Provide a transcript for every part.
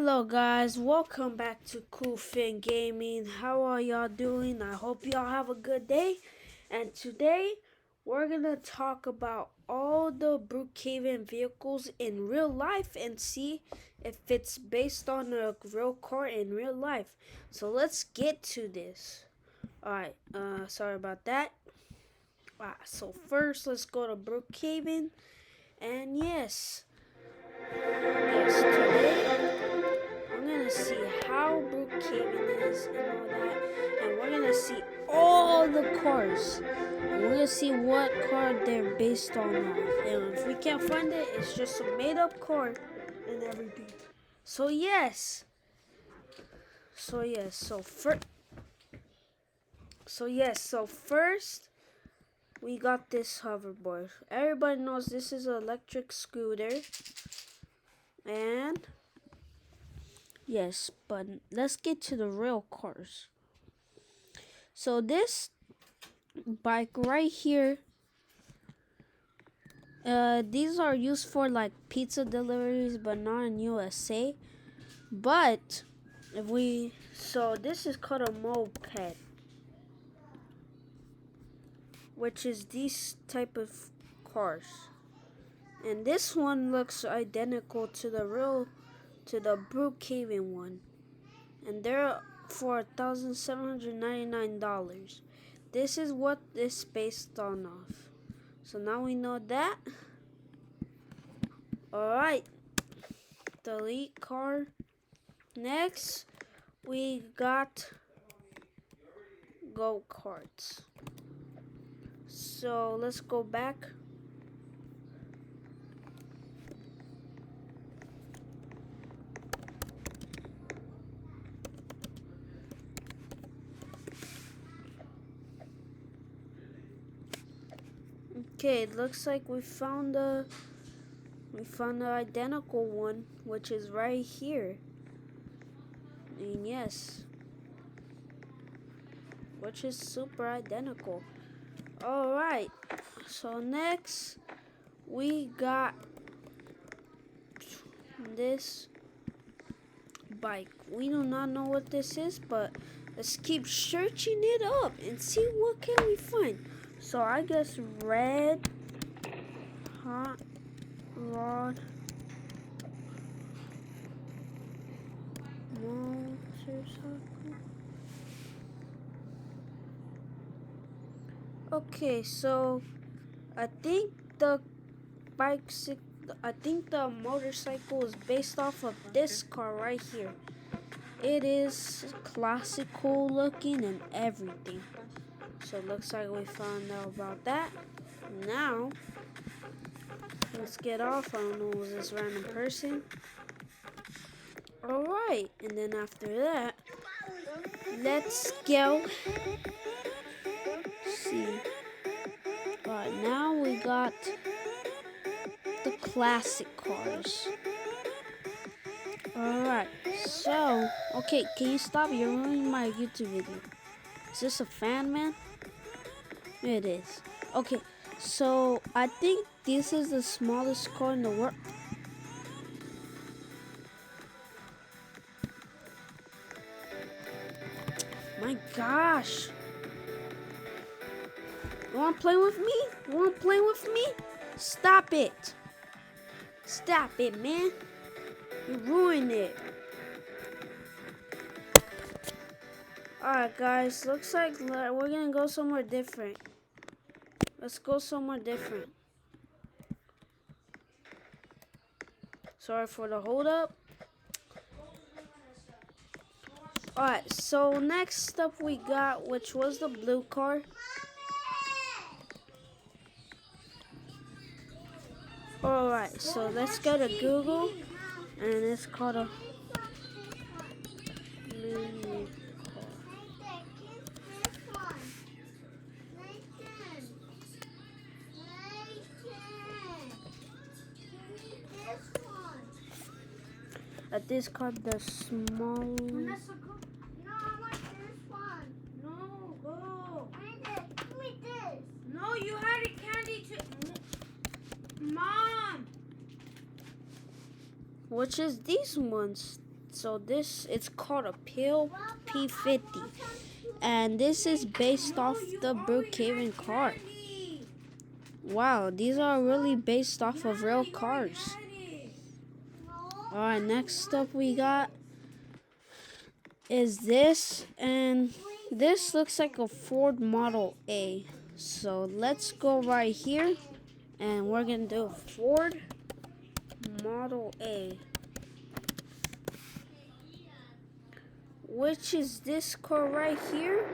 Hello guys, welcome back to Cool Fin Gaming. How are y'all doing? I hope y'all have a good day. And today we're gonna talk about all the Brookhaven vehicles in real life and see if it's based on a real car in real life. So let's get to this. Alright, sorry about that. So first let's go to Brookhaven. And today I'm gonna see how Brookhaven is and all that, and we're gonna see all the cars. And we're gonna see what car they're based on. And if we can't find it, it's just a made-up car and everything. So yes. So yes. So first we got this hoverboard. Everybody knows this is an electric scooter, and yes, but let's get to the real cars. So this bike right here, these are used for like pizza deliveries, but not in USA. But so this is called a moped, which is these type of cars. And this one looks identical to the Brookhaven one. And they're for $1,799. This is what this based on of. So now we know that. Alright. Delete car. Next, we got go-karts. So let's go back. Okay, it looks like we found the identical one, which is right here. And yes, which is super identical. Alright, so next we got this bike. We do not know what this is, but let's keep searching it up and see what can we find. So I guess red hot rod motorcycle. Okay, so I think the the motorcycle is based off of this car right here. It is classical looking and everything. So it looks like we found out about that. Now, let's get off. I don't know who's this random person. Alright, and then after that, let's go see. Alright, now we got the classic cars. Alright, so, okay, can you stop? You're ruining my YouTube video. Is this a fan, man? It is. Okay, so I think this is the smallest car in the world. My gosh. You wanna play with me? You wanna play with me? Stop it. Stop it, man. You ruined it. Alright, guys. Looks like we're gonna go somewhere different. Let's go somewhere different. Sorry for the hold up. Alright, so next up we got, which was the blue car. Alright, so let's go to Google, and it's called a mini car. This called the small. No, I want this one. No, go. Give me this. No, you had a candy too. Mom. Which is these ones. So it's called a Pill P50. And this is based off the Brookhaven car. Wow, these are really based off of real cars. Alright, next up we got is this, and this looks like a Ford Model A. So let's go right here, and we're gonna do Ford Model A, which is this car right here,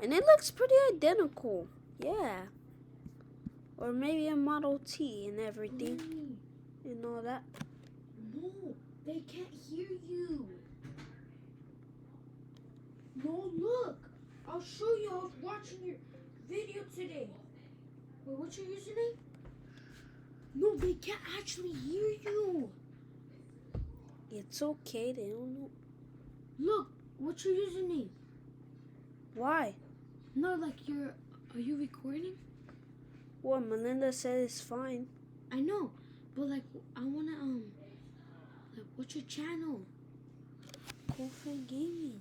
and it looks pretty identical. Yeah, or maybe a Model T and everything and all that. No, they can't hear you. No, look. I'll show you. I was watching your video today. Wait, what's your username? No, they can't actually hear you. It's okay, they don't know. Look, what's your username? Why? No, like are you recording? Well, Melinda said it's fine. I know, but like I wanna like what's your channel? Coolfin Gaming.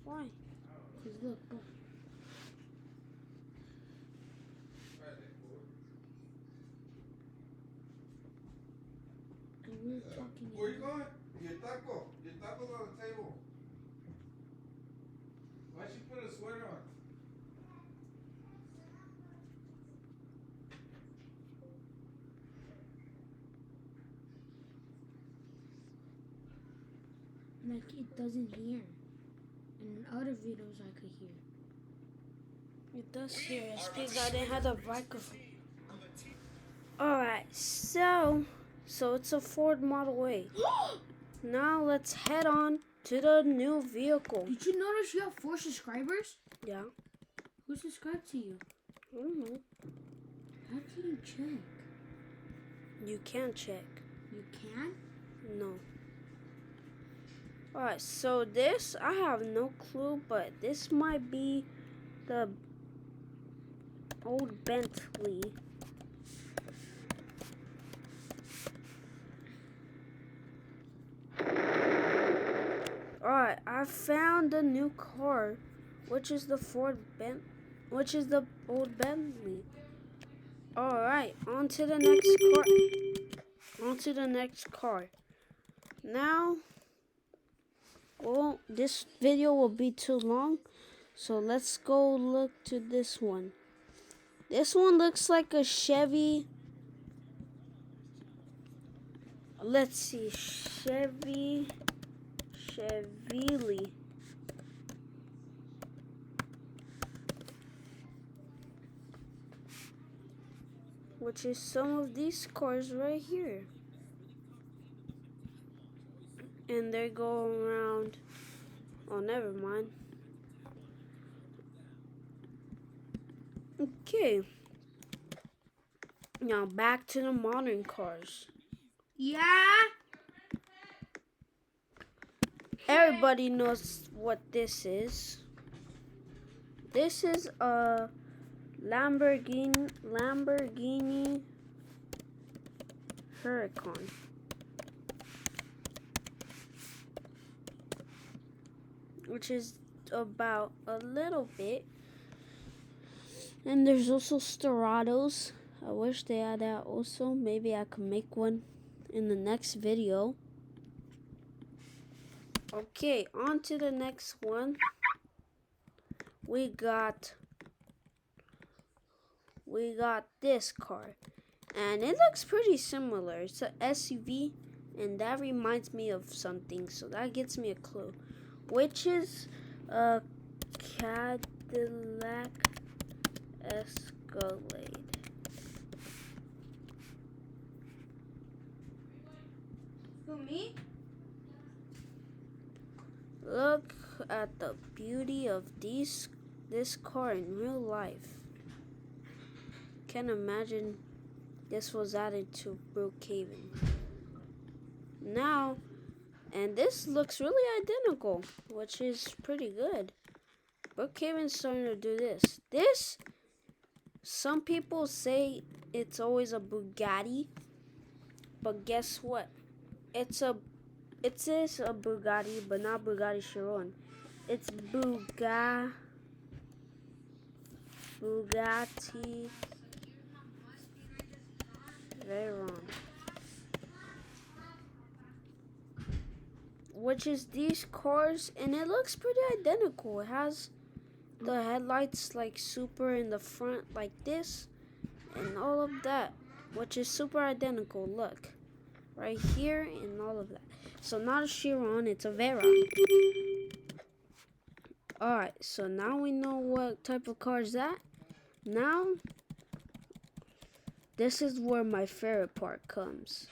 Why? Cause look. And we're talking. Where you going? Your taco. Your taco's on the table. Why'd she put a sweater on? Like it doesn't hear. And in other videos I could hear. It does hear. It's because I didn't have the microphone. Alright, so it's a Ford Model A. Now let's head on to the new vehicle. Did you notice you have 4 subscribers? Yeah. Who subscribed to you? I don't know. How can you check? You can check. You can? No. Alright, so this, I have no clue, but this might be the old Bentley. Alright, I found a new car, which is the old Bentley. Alright, on to the next car. On to the next car. Now, well, this video will be too long, so let's go look to this one. This one looks like a Chevy. Let's see, Chevy. Which is some of these cars right here. And they go around. Oh, never mind. Okay. Now back to the modern cars. Yeah. Everybody knows what this is. This is a Lamborghini Huracan. Which is about a little bit. And there's also Storados. I wish they had that also. Maybe I could make one in the next video. Okay, on to the next one. We got this car. And it looks pretty similar. It's an SUV. And that reminds me of something. So that gets me a clue. Which is a Cadillac Escalade. For me? Look at the beauty of this car in real life. Can't imagine this was added to Brookhaven. Now, and this looks really identical, which is pretty good. Brookhaven's starting to do this. Some people say it's always a Bugatti, but guess what? It is a Bugatti, but not Bugatti Chiron. It's Bugatti Veyron, which is these cars, and it looks pretty identical. It has the headlights like super in the front like this, and all of that, which is super identical. Look, right here and all of that. So not a Chiron, it's a Veyron. Alright, so now we know what type of car is that. Now, this is where my favorite part comes.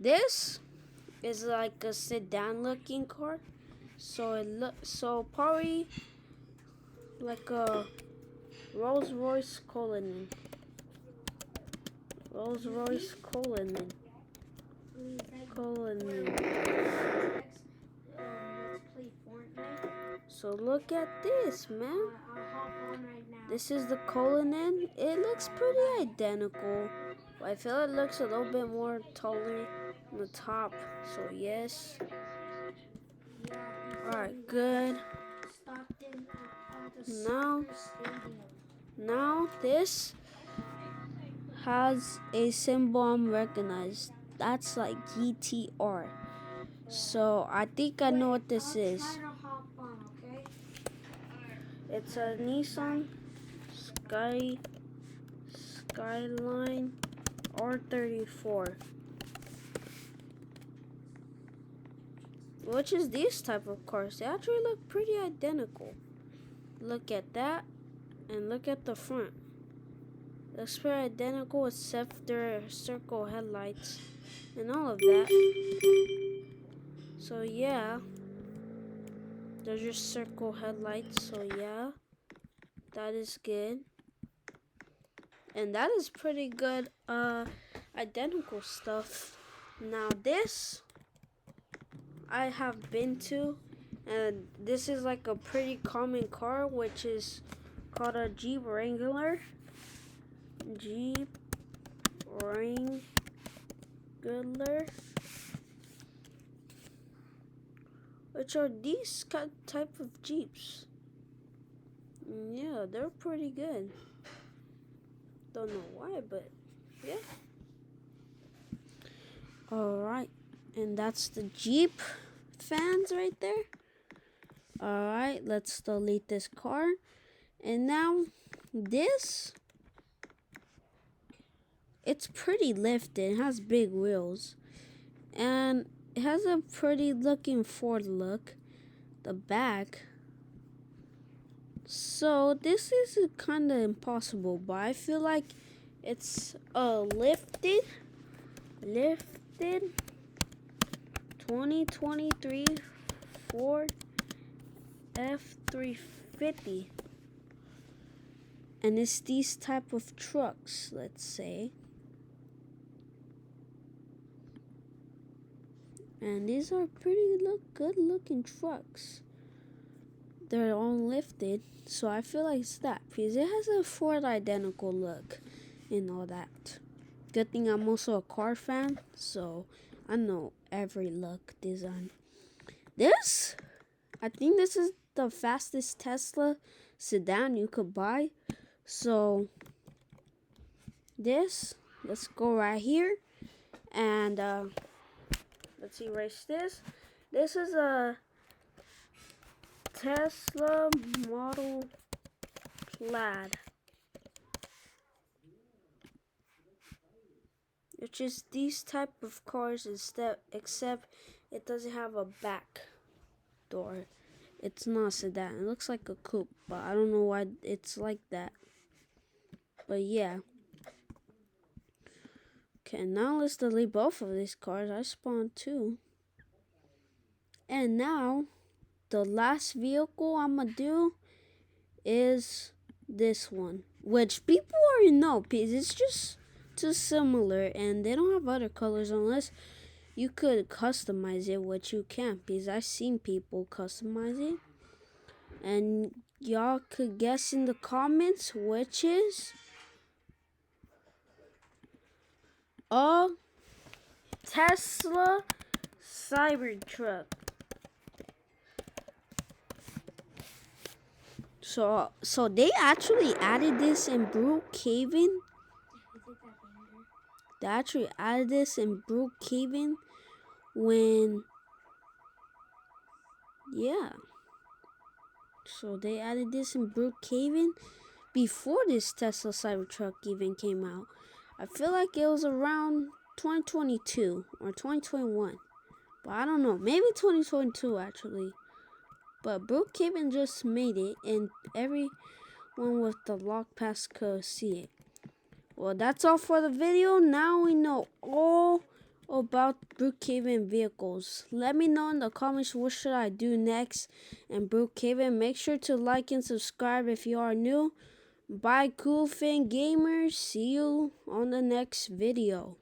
This is like a sedan looking car. So it so probably like a Rolls Royce Cullinan. Rolls Royce Cullinan. So look at this, man. This is the Cullinan. It looks pretty identical. But I feel it looks a little bit more taller on the top. So yes. Alright, good. Now this has a symbol I'm recognized. That's like GTR. So I think I know what this is. It's a Nissan Skyline R34, which is these type of cars. They actually look pretty identical. Look at that, and look at the front. Looks pretty identical except their circle headlights and all of that. So yeah, they're just circle headlights. So yeah, that is good. And that is pretty good identical stuff. Now this I have been to, and this is like a pretty common car, which is called a Jeep Wrangler. Which are these type of Jeeps. Yeah, they're pretty good. Don't know why, but yeah. Alright, and that's the Jeep fans right there. Alright, let's delete this car. And now this, it's pretty lifted. It has big wheels. And it has a pretty looking Ford look. The back. So this is kind of impossible, but I feel like it's a lifted 2023 Ford F350, and it's these type of trucks, let's say, and these are pretty good looking trucks. They're all lifted, so I feel like it's that because it has a Ford identical look and all that. Good thing I'm also a car fan, so I know every look design. This, I think this is the fastest Tesla sedan you could buy. So this, let's go right here and let's erase this. This is a Tesla Model Plaid, which is these type of cars except it doesn't have a back door. It's not a sedan. It looks like a coupe, but I don't know why it's like that. But yeah. Okay, now let's delete both of these cars. I spawned two. And now the last vehicle I'm gonna do is this one, which people already know because it's just too similar, and they don't have other colors unless you could customize it, which you can't because I've seen people customize it, and y'all could guess in the comments, which is a Tesla Cybertruck. So they actually added this in Brookhaven. They actually added this in Brookhaven when, yeah. So they added this in Brookhaven before this Tesla Cybertruck even came out. I feel like it was around 2022 or 2021. But I don't know. Maybe 2022 actually. But Brookhaven just made it and everyone with the lock pass could see it. Well, that's all for the video. Now we know all about Brookhaven vehicles. Let me know in the comments what should I do next in Brookhaven. Make sure to like and subscribe if you are new. Bye, Cool Fan Gamers. See you on the next video.